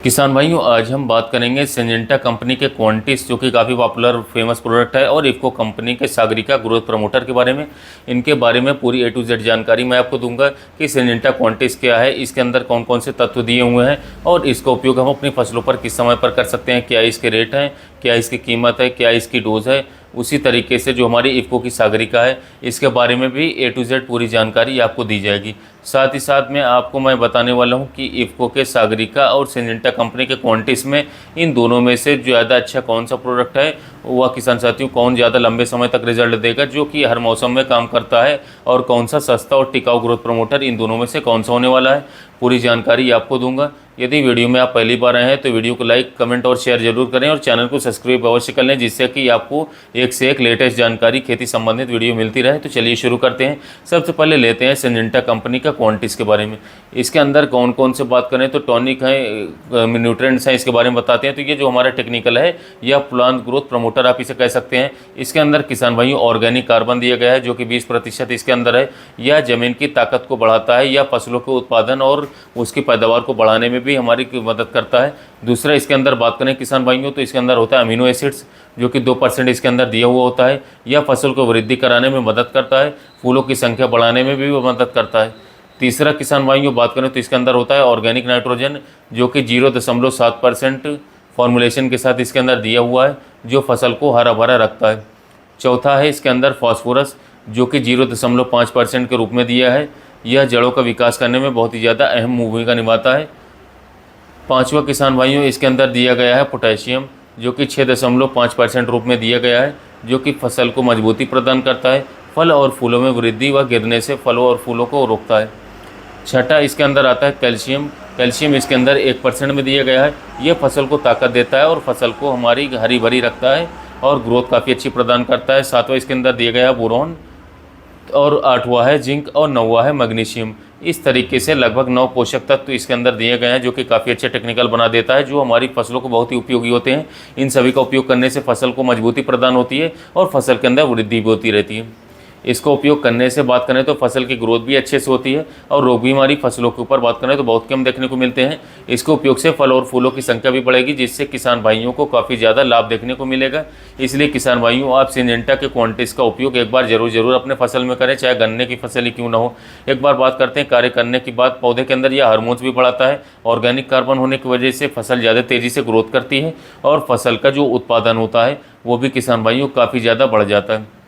किसान भाइयों, आज हम बात करेंगे सिंजेंटा कंपनी के क्वांटिस जो कि काफ़ी पॉपुलर फेमस प्रोडक्ट है, और इफ़को कंपनी के सागरिका ग्रोथ प्रमोटर के बारे में। इनके बारे में पूरी A to Z जानकारी मैं आपको दूंगा कि सिंजेंटा क्वांटिस क्या है, इसके अंदर कौन कौन से तत्व दिए हुए हैं और इसका उपयोग हम अपनी फसलों पर किस समय पर कर सकते हैं, क्या इसके रेट हैं, क्या इसकी कीमत है, क्या इसकी डोज है। उसी तरीके से जो हमारी इफ़को की सागरिका है, इसके बारे में भी A to Z पूरी जानकारी आपको दी जाएगी। साथ ही साथ में आपको मैं बताने वाला हूं कि इफ़को के सागरिका और सिंजेंटा कंपनी के क्वांटिस में इन दोनों में से ज़्यादा अच्छा कौन सा प्रोडक्ट है, वह किसान साथियों कौन ज़्यादा लंबे समय तक रिजल्ट देगा, जो कि हर मौसम में काम करता है, और कौन सा सस्ता और टिकाऊ ग्रोथ प्रमोटर इन दोनों में से कौन सा होने वाला है, पूरी जानकारी आपको दूंगा। यदि वीडियो में आप पहली बार आए हैं तो वीडियो को लाइक, कमेंट और शेयर जरूर करें, और चैनल को सब्सक्राइब अवश्य कर लें, जिससे कि आपको एक से एक लेटेस्ट जानकारी खेती संबंधित वीडियो मिलती रहे। तो चलिए शुरू करते हैं। सबसे पहले लेते हैं सिंजेंटा कंपनी का क्वांटिस के बारे में। इसके अंदर कौन कौन से बात करें तो टॉनिक है, न्यूट्रिएंट्स हैं, इसके बारे में बताते हैं। तो ये जो हमारा टेक्निकल है या प्लांट ग्रोथ प्रमोटर आप इसे कह सकते हैं। इसके अंदर किसान भाइयों ऑर्गेनिक कार्बन दिया गया है जो कि 20% इसके अंदर है। यह जमीन की ताकत को बढ़ाता है या फसलों के उत्पादन और उसकी पैदावार को बढ़ाने में भी हमारी मदद करता है। दूसरा, इसके अंदर बात करें किसान भाइयों तो इसके अंदर होता है अमीनो एसिड्स, जो कि 2% इसके अंदर दिया हुआ होता है। यह फसल को वृद्धि कराने में मदद करता है, फूलों की संख्या बढ़ाने में भी मदद करता है। तीसरा, किसान भाइयों बात करें तो इसके अंदर होता है ऑर्गेनिक नाइट्रोजन, जो कि 0.7% फॉर्मुलेशन के साथ इसके अंदर दिया हुआ है, जो फसल को हरा भरा रखता है। चौथा है इसके अंदर फास्फोरस, जो कि 0.5% के रूप में दिया है। यह जड़ों का विकास करने में बहुत ही ज़्यादा अहम भूमिका निभाता है। पांचवा किसान भाइयों इसके अंदर दिया गया है पोटेशियम, जो कि 6.5% रूप में दिया गया है, जो कि फसल को मजबूती प्रदान करता है, फल और फूलों में वृद्धि व गिरने से फलों और फूलों को रोकता है। छठा, इसके अंदर आता है कैल्शियम। कैल्शियम इसके अंदर 1% में दिया गया है। यह फसल को ताकत देता है और फसल को हमारी हरी भरी रखता है और ग्रोथ काफ़ी अच्छी प्रदान करता है। सातवां इसके अंदर दिया गया है बोरॉन, और आठवां है जिंक, और नौवां है मैग्नीशियम। इस तरीके से लगभग 9 पोषक तत्व इसके अंदर दिए गए हैं, जो कि काफ़ी अच्छे टेक्निकल बना देता है, जो हमारी फसलों को बहुत ही उपयोगी होते हैं। इन सभी का उपयोग करने से फसल को मजबूती प्रदान होती है और फसल के अंदर वृद्धि भी होती रहती है। इसका उपयोग करने से बात करें तो फसल की ग्रोथ भी अच्छे से होती है, और रोग बीमारी फसलों के ऊपर बात करें तो बहुत कम देखने को मिलते हैं। इसके उपयोग से फल और फूलों की संख्या भी बढ़ेगी, जिससे किसान भाइयों को काफ़ी ज़्यादा लाभ देखने को मिलेगा। इसलिए किसान भाइयों, आप सिंजेंटा के क्वांटिस का उपयोग एक बार जरूर अपने फसल में करें, चाहे गन्ने की फसल ही क्यों ना हो। एक बार बात करते हैं कार्य करने की बात। पौधे के अंदर यह हार्मोन्स भी बढ़ाता है। ऑर्गेनिक कार्बन होने की वजह से फसल ज़्यादा तेज़ी से ग्रोथ करती है, और फसल का जो उत्पादन होता है वो भी किसान भाइयों काफ़ी ज़्यादा बढ़ जाता है।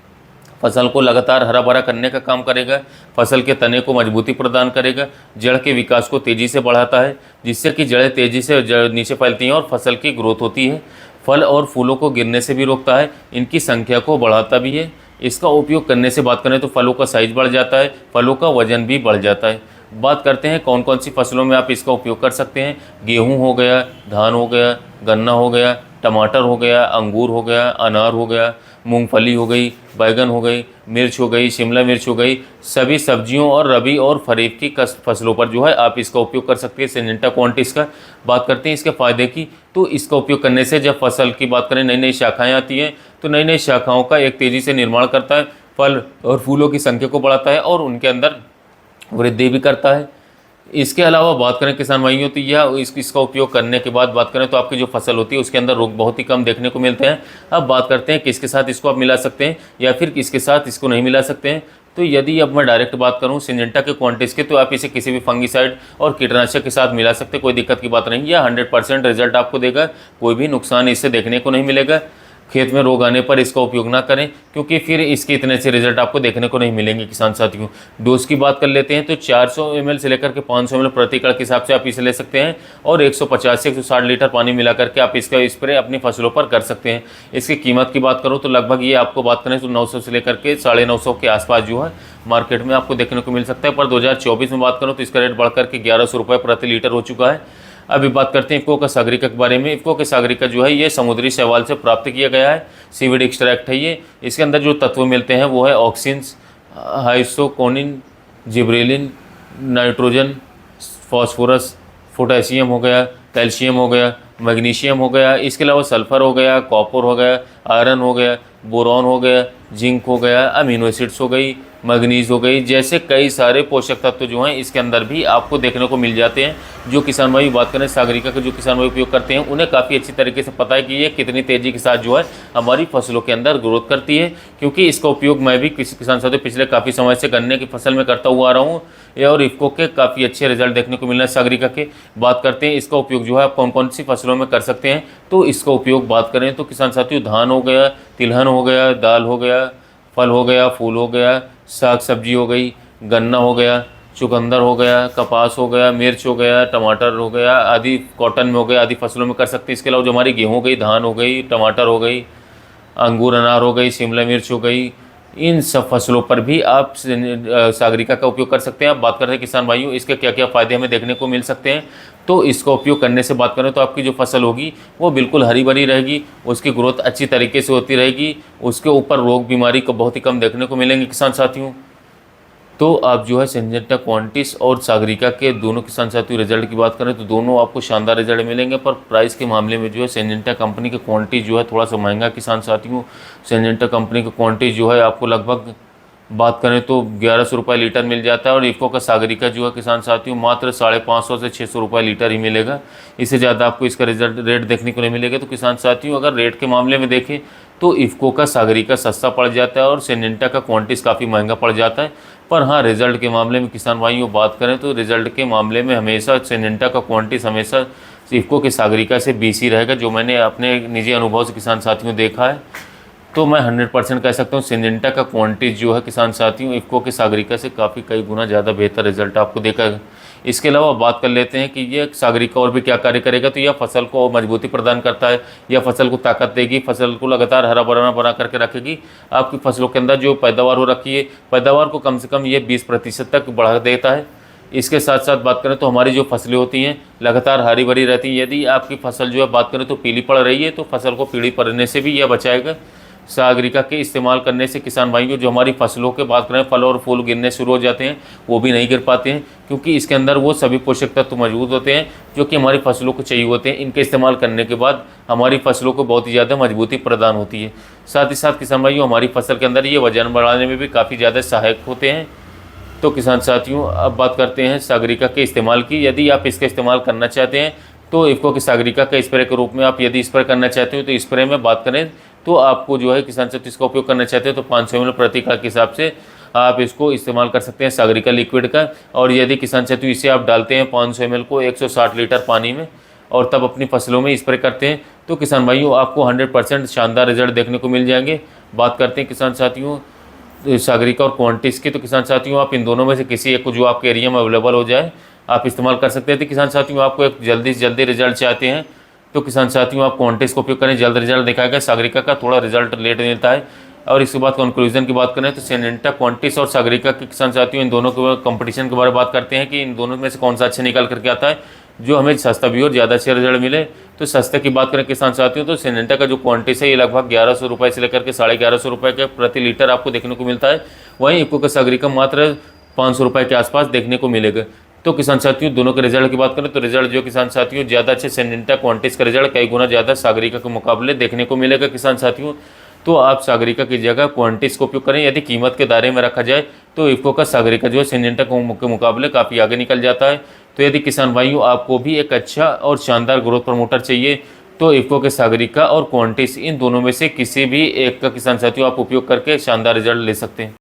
फसल को लगातार हरा भरा करने का काम करेगा, फसल के तने को मजबूती प्रदान करेगा, जड़ के विकास को तेज़ी से बढ़ाता है, जिससे कि जड़ें तेज़ी से नीचे फैलती हैं और फसल की ग्रोथ होती है। फल और फूलों को गिरने से भी रोकता है, इनकी संख्या को बढ़ाता भी है। इसका उपयोग करने से बात करें तो फलों का साइज बढ़ जाता है, फलों का वजन भी बढ़ जाता है। बात करते हैं कौन कौन सी फसलों में आप इसका उपयोग कर सकते हैं। गेहूँ हो गया, धान हो गया, गन्ना हो गया, टमाटर हो गया, अंगूर हो गया, अनार हो गया, मूंगफली हो गई, बैगन हो गई, मिर्च हो गई, शिमला मिर्च हो गई। सभी सब्जियों और रबी और खरीफ की फसलों पर जो है आप इसका उपयोग कर सकते हैं सिंजेंटा क्वांटिस का। बात करते हैं इसके फ़ायदे की, तो इसका उपयोग करने से जब फसल की बात करें नई नई शाखाएँ आती हैं, तो नई नई शाखाओं का एक तेज़ी से निर्माण करता है, फल और फूलों की संख्या को बढ़ाता है और उनके अंदर वृद्धि भी करता है। इसके अलावा बात करें किसान भाइयों तो यह इसका उपयोग करने के बाद बात करें तो आपकी जो फसल होती है उसके अंदर रोग बहुत ही कम देखने को मिलते हैं। अब बात करते हैं किसके साथ इसको आप मिला सकते हैं या फिर किसके साथ इसको नहीं मिला सकते हैं। तो यदि अब मैं डायरेक्ट बात करूं सिंजेंटा के क्वांटिस के, तो आप इसे किसी भी फंगिसाइड और कीटनाशक के साथ मिला सकते हैं, कोई दिक्कत की बात नहीं। यह 100% रिजल्ट आपको देगा, कोई भी नुकसान इससे देखने को नहीं मिलेगा। खेत में रोग आने पर इसका उपयोग ना करें, क्योंकि फिर इसके इतने से रिजल्ट आपको देखने को नहीं मिलेंगे किसान साथियों। डोज की बात कर लेते हैं तो 400 ml से लेकर के 500 ml प्रति एकड़ के हिसाब से आप इसे ले सकते हैं, और 150 से 160 लीटर पानी मिला करके आप इसका स्प्रे अपनी फसलों पर कर सकते हैं। इसकी कीमत की बात करूँ तो लगभग ये आपको बात करें तो 900 से लेकर के 950 के आसपास जो है मार्केट में आपको देखने को मिल सकता है। पर 2024 में बात करूँ तो इसका रेट बढ़कर के 1100 रुपये प्रति लीटर हो चुका है। अभी बात करते हैं इफ़को का सागरिका के बारे में। इफ़को के सागरिका जो है ये समुद्री शैवाल से प्राप्त किया गया है, सीवीड एक्सट्रैक्ट है ये। इसके अंदर जो तत्व मिलते हैं वो है ऑक्सिन्स, हाइसोकोनिन, जिब्रेलिन, नाइट्रोजन, फास्फोरस, पोटेशियम हो गया, कैल्शियम हो गया, मैग्नीशियम हो गया, इसके अलावा सल्फर हो गया, कॉपर हो गया, आयरन हो गया, बोरॉन हो गया, जिंक हो गया, अमीनो एसिड्स हो गई, मैग्नीज हो गई, जैसे कई सारे पोषक तत्व जो हैं इसके अंदर भी आपको देखने को मिल जाते हैं। जो किसान भाई बात करें सागरिका का, जो किसान भाई उपयोग करते हैं उन्हें काफ़ी अच्छी तरीके से पता है कि ये कितनी तेज़ी के साथ जो है हमारी फसलों के अंदर ग्रोथ करती है। क्योंकि इसका उपयोग मैं भी किसी किसान साथियों पिछले काफ़ी समय से गन्ने की फसल में करता हुआ आ रहा हूँ, और इफ़को के काफ़ी अच्छे रिजल्ट देखने को मिल रहे हैं। सागरिका के बात करते हैं इसका उपयोग जो है आप कौन कौन सी फसलों में कर सकते हैं, तो इसका उपयोग बात करें तो किसान साथियों धान हो गया, तिलहन हो गया, दाल हो गया, फल हो गया, फूल हो गया, साग सब्जी हो गई, गन्ना हो गया, चुकंदर हो गया, कपास हो गया, मिर्च हो गया, टमाटर हो गया आदि, कॉटन में हो गया आदि फसलों में कर सकते हैं। इसके अलावा जो हमारी गेहूँ हो गई, धान हो गई, टमाटर हो गई, अंगूर अनार हो गई, शिमला मिर्च हो गई, इन सब फसलों पर भी आप सागरिका का उपयोग कर सकते हैं। आप बात करते हैं किसान भाइयों इसके क्या क्या फ़ायदे हमें देखने को मिल सकते हैं, तो इसका उपयोग करने से बात करें तो आपकी जो फसल होगी वो बिल्कुल हरी भरी रहेगी, उसकी ग्रोथ अच्छी तरीके से होती रहेगी, उसके ऊपर रोग बीमारी को बहुत ही कम देखने को मिलेंगे किसान साथियों। तो आप जो है सिंजेंटा क्वांटिस और सागरिका के दोनों किसान साथियों रिजल्ट की बात करें तो दोनों आपको शानदार रिजल्ट मिलेंगे, पर प्राइस के मामले में जो है सिंजेंटा कंपनी के क्वांटिस जो है थोड़ा सा महंगा किसान साथियों। सिंजेंटा कंपनी का क्वांटिस जो है आपको लगभग बात करें तो 1100 रुपये लीटर मिल जाता है, और इफ़को का सागरिका जो है किसान साथियों मात्र 550 से 600 रुपये लीटर ही मिलेगा। इससे ज़्यादा आपको इसका रिजल्ट रेट देखने को नहीं मिलेगा। तो किसान साथियों अगर रेट के मामले में देखें तो इफ़को का सागरिका सस्ता पड़ जाता है और सिंजेंटा का क्वांटिस काफ़ी महंगा पड़ जाता है। पर हाँ, रिजल्ट के मामले में किसान भाइयों बात करें तो रिजल्ट के मामले में हमेशा सिंजेंटा का क्वांटिस हमेशा इफ़को के सागरिका से बीसी रहेगा, जो मैंने अपने निजी अनुभव से किसान साथियों देखा है। तो मैं 100% कह सकता हूँ सिंजेंटा का क्वांटिस जो है किसान साथियों इफ़को के सागरिका से काफ़ी कई गुना ज़्यादा बेहतर रिजल्ट आपको देगा। इसके अलावा बात कर लेते हैं कि ये सागरिका और भी क्या कार्य करेगा, तो यह फसल को मजबूती प्रदान करता है, यह फसल को ताकत देगी, फसल को लगातार हरा भरा बना करके रखेगी। आपकी फसलों के अंदर जो पैदावार हो रखी है, पैदावार को कम से कम ये 20% तक बढ़ा देता है। इसके साथ साथ बात करें तो हमारी जो फसलें होती हैं लगातार हरी भरी रहती हैं। यदि आपकी फसल जो है बात करें तो पीली पड़ रही है तो फसल को पीली पड़ने से भी यह बचाएगा। सागरिका के इस्तेमाल करने से किसान भाइयों जो हमारी फसलों के बात करें फल और फूल गिरने शुरू हो जाते हैं वो भी नहीं गिर पाते हैं, क्योंकि इसके अंदर वो सभी पोषक तत्व मौजूद होते हैं जो कि हमारी फसलों को चाहिए होते हैं। इनके इस्तेमाल करने के बाद हमारी फसलों को बहुत ही ज़्यादा मजबूती प्रदान होती है। साथ ही साथ किसान भाइयों हमारी फसल के अंदर ये वजन बढ़ाने में भी काफ़ी ज़्यादा सहायक होते हैं। तो किसान साथियों अब बात करते हैं सागरिका के इस्तेमाल की। यदि आप इसका इस्तेमाल करना चाहते हैं तो इफ़को की सागरिका का स्प्रे के रूप में आप यदि स्प्रे करना चाहते हो तो स्प्रे में बात करें तो आपको जो है किसान साथियों इसका उपयोग करना चाहते हैं तो 500 ml प्रति एकड़ के हिसाब से आप इसको इस्तेमाल कर सकते हैं सागरिका लिक्विड का। और यदि किसान साथियों इसे आप डालते हैं 500 ml को 160 लीटर पानी में और तब अपनी फसलों में स्प्रे करते हैं तो किसान भाइयों आपको 100% शानदार रिजल्ट देखने को मिल जाएंगे। बात करते हैं किसान साथियों सागरिका और क्वांटिस की, तो किसान साथियों आप इन दोनों में से किसी एक को जो आपके एरिया में अवेलेबल हो जाए आप इस्तेमाल कर सकते हैं। तो किसान साथियों आपको एक जल्दी से जल्दी रिजल्ट चाहते हैं तो किसान साथियों आप क्वांटिस का उपयोग करें, जल्द रिजल्ट दिखाएगा। सागरिका का थोड़ा रिजल्ट लेट मिलता है। और इसके बाद कंक्लूजन की बात करें तो सिंजेंटा क्वांटिस और सागरिका के किसान साथियों इन दोनों के कंपटीशन के बारे में बात करते हैं कि इन दोनों में से कौन सा अच्छा निकल करके आता है जो हमें सस्ता भी और ज़्यादा अच्छे रिजल्ट मिले। तो सस्ते की बात करें किसान साथियों तो सिंजेंटा का जो क्वांटिस है ये लगभग 1100 रुपये से लेकर के 1150 रुपये के प्रति लीटर आपको देखने को मिलता है। वहीं इफ़को का सागरिका मात्र 500 रुपये के आसपास देखने को मिलेगा। तो किसान साथियों दोनों के रिजल्ट की बात करें तो रिजल्ट जो किसान साथियों ज़्यादा अच्छे सिंजेंटा क्वांटिस का रिजल्ट कई गुना ज़्यादा सागरिका के मुकाबले देखने को मिलेगा किसान साथियों। तो आप सागरिका की जगह क्वांटिस का उपयोग करें। यदि कीमत के दायरे में रखा जाए तो इफ़को का सागरिका जो है सिंजेंटा के मुकाबले काफ़ी आगे निकल जाता है। तो यदि किसान भाइयों आपको भी एक अच्छा और शानदार ग्रोथ प्रमोटर चाहिए तो इफ़को के सागरिका और क्वांटिस इन दोनों में से किसी भी एक का किसान साथियों आप उपयोग करके शानदार रिजल्ट ले सकते हैं।